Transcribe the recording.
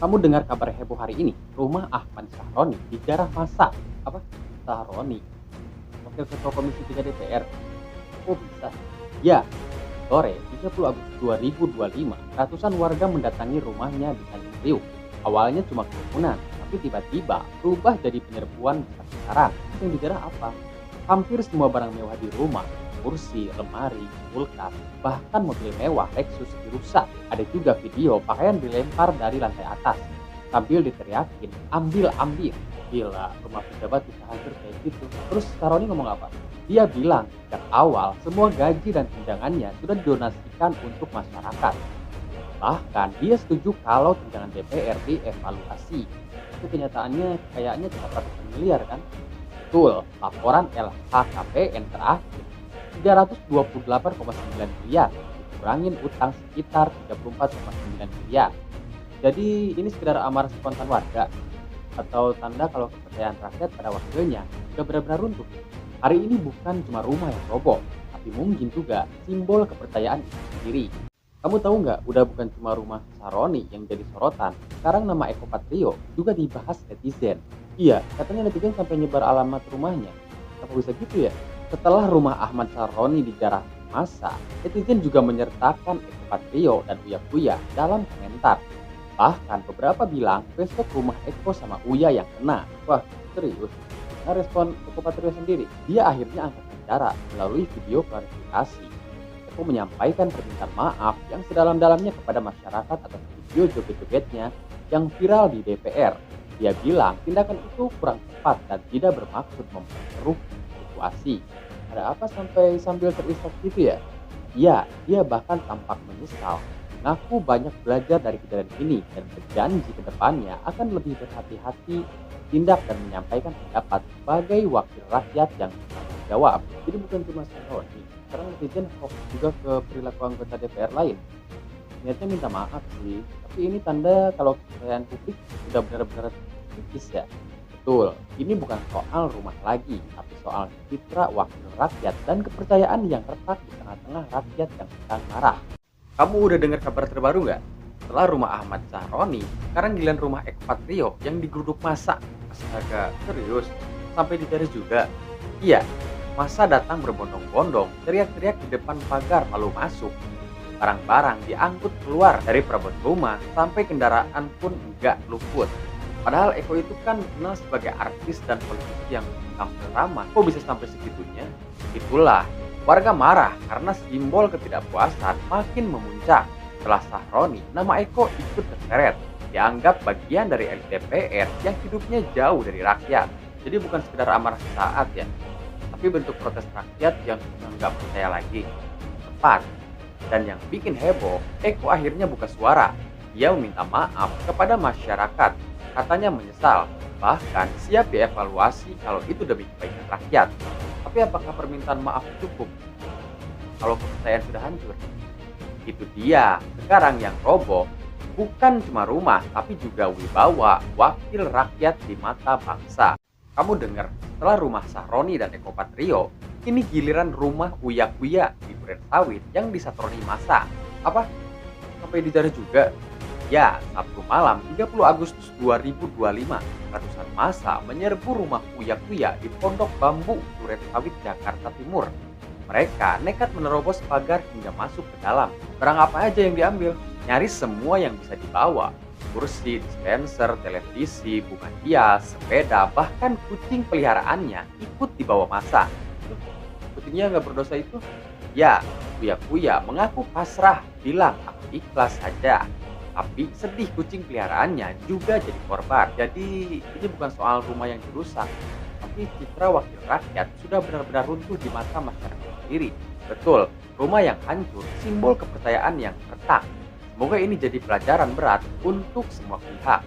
Kamu dengar kabar heboh hari ini? Rumah Ahmad Sahroni dijarah massa. Apa? Sahroni, Wakil Ketua Komisi 3 DPR. Kok bisa? Ya, sore 30 Agustus 2025, ratusan warga mendatangi rumahnya di Tanjung Priuk. Awalnya cuma kerumunan, tapi tiba-tiba berubah jadi penyerbuan besar-besaran. Yang dijarah apa? Hampir semua barang mewah di rumah, kursi, lemari, kulkas, bahkan mobil mewah Lexus dirusak. Ada juga video pakaian dilempar dari lantai atas sambil diteriakin, ambil ambil. Gila, rumah pejabat bisa hancur kayak gitu. Terus Saroni ngomong apa? Dia bilang sejak awal semua gaji dan tunjangannya sudah didonasikan untuk masyarakat. Bahkan dia setuju kalau tunjangan DPR dievaluasi. Itu kenyataannya kayaknya cuma ratusan miliar kan? Betul, laporan LHKPN terakhir 328,9 miliar, dikurangin utang sekitar 34,9 miliar. Jadi ini sekedar amarah spontan warga atau tanda kalau kepercayaan rakyat pada wakilnya sudah benar-benar runtuh. Hari ini bukan cuma rumah yang roboh, tapi mungkin juga simbol kepercayaan itu sendiri. Kamu tahu nggak, udah bukan cuma rumah Saroni yang jadi sorotan, sekarang nama Eko Patrio juga dibahas netizen. Iya, katanya netizen sampai nyebar alamat rumahnya. Apa bisa gitu ya? Setelah rumah Ahmad Saroni dijarah massa, netizen juga menyertakan Eko Patrio dan Uya Kuya dalam komentar. Bahkan beberapa bilang besok rumah Eko sama Uya yang kena. Wah, serius? Nah, respon Eko Patrio sendiri, dia akhirnya angkat bicara melalui video klarifikasi. Eko menyampaikan permintaan maaf yang sedalam-dalamnya kepada masyarakat atas video joget-jogetnya yang viral di DPR. Dia bilang tindakan itu kurang tepat dan tidak bermaksud memperkeruh situasi. Ada apa sambil terisak gitu ya? Iya, dia bahkan tampak menyesal. Ngaku banyak belajar dari kejadian ini dan berjanji ke depannya akan lebih berhati-hati tindak dan menyampaikan pendapat sebagai wakil rakyat yang bertanggung jawab. Jadi bukan cuma Saroni, sekarang netizen fokus juga ke perilaku anggota DPR lain. Niatnya minta maaf sih, tapi ini tanda kalau kepercayaan publik sudah benar-benar tipis ya. Betul, ini bukan soal rumah lagi, tapi soal citra wakil rakyat dan kepercayaan yang retak di tengah-tengah rakyat yang sedang marah. Kamu udah dengar kabar terbaru nggak? Setelah rumah Ahmad Sahroni, sekarang giliran rumah Eko Patrio yang digeruduk massa. Astaga, serius? Sampai dicari juga? Iya, massa datang berbondong-bondong, teriak-teriak di depan pagar malu masuk. Barang-barang diangkut keluar dari perabot rumah, sampai kendaraan pun nggak luput. Padahal Eko itu kan dikenal sebagai artis dan politisi yang tampil ramah. Kok bisa sampai segitunya? Itulah, warga marah karena simbol ketidakpuasan makin memuncak. Setelah Sahroni, nama Eko ikut terseret. Dianggap bagian dari elit DPR yang hidupnya jauh dari rakyat. Jadi bukan sekedar amarah sesaat ya, tapi bentuk protes rakyat yang sudah nggak percaya lagi. Tepat. Dan yang bikin heboh, Eko akhirnya buka suara. Dia meminta maaf kepada masyarakat. Katanya menyesal, bahkan siap dievaluasi kalau itu demi kebaikan rakyat. Tapi apakah permintaan maaf cukup kalau kepercayaan sudah hancur? Itu dia, sekarang yang roboh bukan cuma rumah, tapi juga wibawa wakil rakyat di mata bangsa. Kamu dengar, setelah rumah Sahroni dan Eko Patrio, kini giliran rumah Uya Kuya di Duren Sawit yang disatroni massa. Apa? Sampai dijarah juga? Ya, Sabtu malam 30 Agustus 2025, ratusan massa menyerbu rumah Uya Kuya di Pondok Bambu, Duren Sawit, Jakarta Timur. Mereka nekat menerobos pagar hingga masuk ke dalam. Barang apa aja yang diambil? Nyaris semua yang bisa dibawa. Kursi, dispenser, televisi, bunga hias, sepeda, bahkan kucing peliharaannya ikut dibawa massa. Kucingnya nggak berdosa itu? Ya, Uya Kuya mengaku pasrah, bilang aku ikhlas saja. Tapi sedih kucing peliharaannya juga jadi korban. Jadi ini bukan soal rumah yang dirusak, tapi citra wakil rakyat sudah benar-benar runtuh di mata masyarakat sendiri. Betul, rumah yang hancur simbol kepercayaan yang retak. Semoga ini jadi pelajaran berat untuk semua pihak.